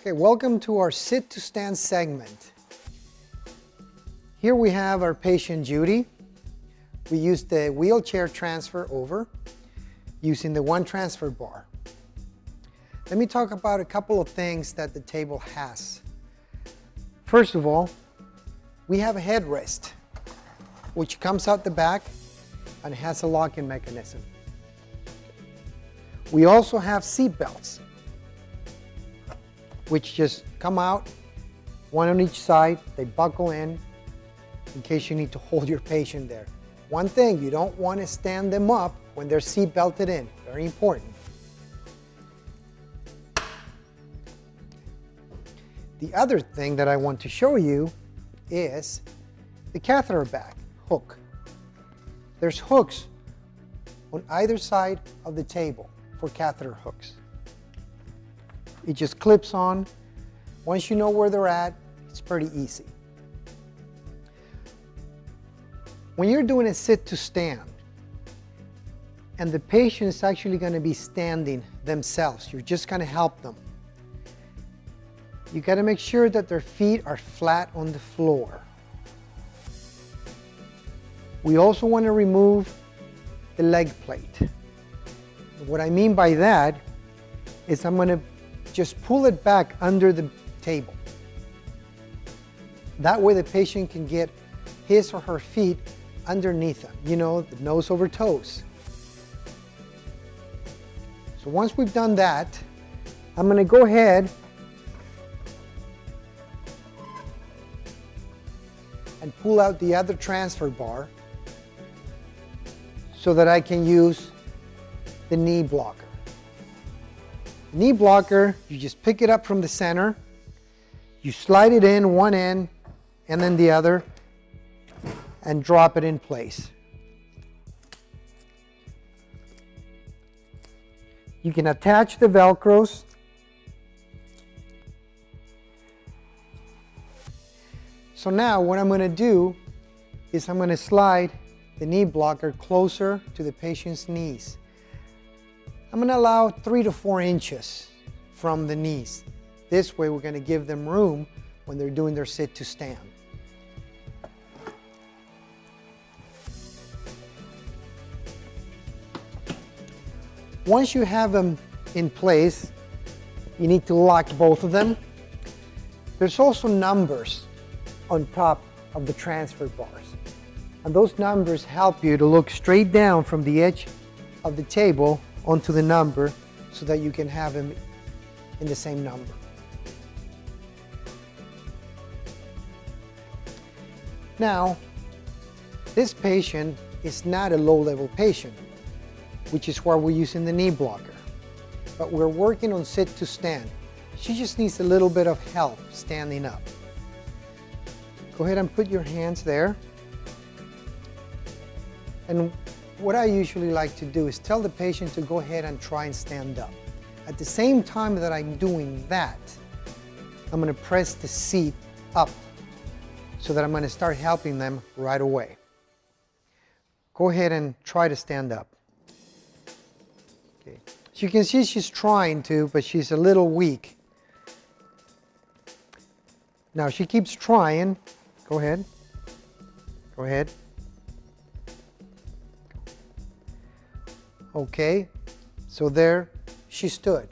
Okay, welcome to our sit to stand segment. Here we have our patient Judy. We used the wheelchair transfer over using the one transfer bar. Let me talk about a couple of things that the table has. First of all, we have a headrest, which comes out the back and has a locking mechanism. We also have seat belts, which just come out, one on each side. They buckle in case you need to hold your patient there. One thing, you don't want to stand them up when they're seat belted in. Very important. The other thing that I want to show you is the catheter bag hook. There's hooks on either side of the table for catheter hooks. It just clips on. Once you know where they're at, it's pretty easy. When you're doing a sit to stand, and the patient is actually going to be standing themselves, you're just going to help them. You got to make sure that their feet are flat on the floor. We also want to remove the leg plate. What I mean by that is I'm going to just pull it back under the table. That way the patient can get his or her feet underneath them, you know, the nose over toes. So once we've done that, I'm going to go ahead and pull out the other transfer bar so that I can use the knee blocker. Knee blocker, you just pick it up from the center, you slide it in one end and then the other and drop it in place. You can attach the Velcros. So now what I'm going to do is I'm going to slide the knee blocker closer to the patient's knees. I'm going to allow 3 to 4 inches from the knees. This way we're going to give them room when they're doing their sit to stand. Once you have them in place, you need to lock both of them. There's also numbers on top of the transfer bars. And those numbers help you to look straight down from the edge of the table onto the number so that you can have them in the same number. Now, this patient is not a low-level patient, which is why we're using the knee blocker. But we're working on sit to stand. She just needs a little bit of help standing up. Go ahead and put your hands there. And what I usually like to do is tell the patient to go ahead and try and stand up. At the same time that I'm doing that, I'm going to press the seat up so that I'm going to start helping them right away. Go ahead and try to stand up. Okay. As you can see, she's trying to, but she's a little weak. Now she keeps trying. Go ahead. Go ahead. Okay, so there she stood.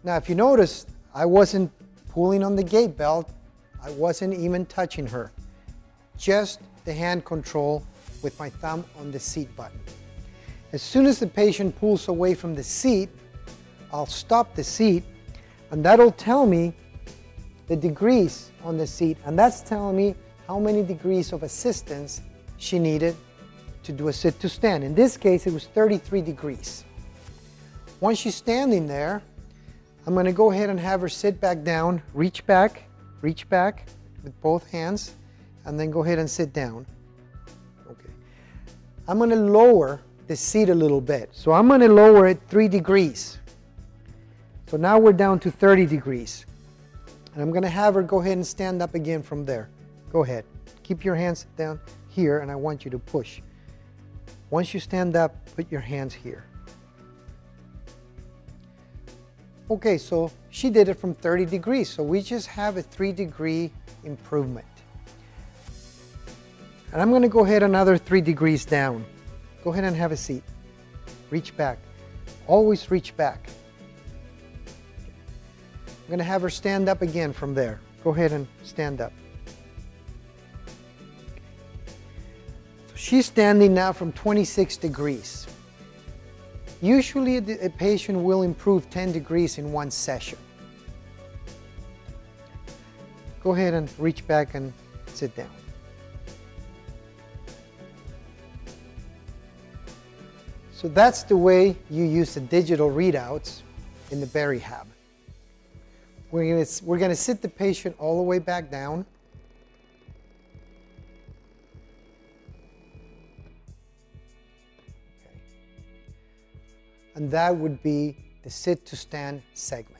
Now if you notice, I wasn't pulling on the gait belt, I wasn't even touching her. Just the hand control with my thumb on the seat button. As soon as the patient pulls away from the seat, I'll stop the seat and that'll tell me the degrees on the seat, and that's telling me how many degrees of assistance she needed to do a sit to stand. In this case, it was 33 degrees. Once she's standing there, I'm going to go ahead and have her sit back down, reach back with both hands, and then go ahead and sit down. Okay. I'm going to lower the seat a little bit. So I'm going to lower it 3 degrees. So now we're down to 30 degrees. And I'm going to have her go ahead and stand up again from there. Go ahead. Keep your hands down here, and I want you to push. Once you stand up, put your hands here. Okay, so she did it from 30 degrees, so we just have a 3-degree improvement. And I'm going to go ahead another 3 degrees down. Go ahead and have a seat. Reach back. Always reach back. I'm going to have her stand up again from there. Go ahead and stand up. So she's standing now from 26 degrees. Usually a patient will improve 10 degrees in one session. Go ahead and reach back and sit down. So that's the way you use the digital readouts in the Berry Hab. We're going to sit the patient all the way back down. And that would be the sit to stand segment.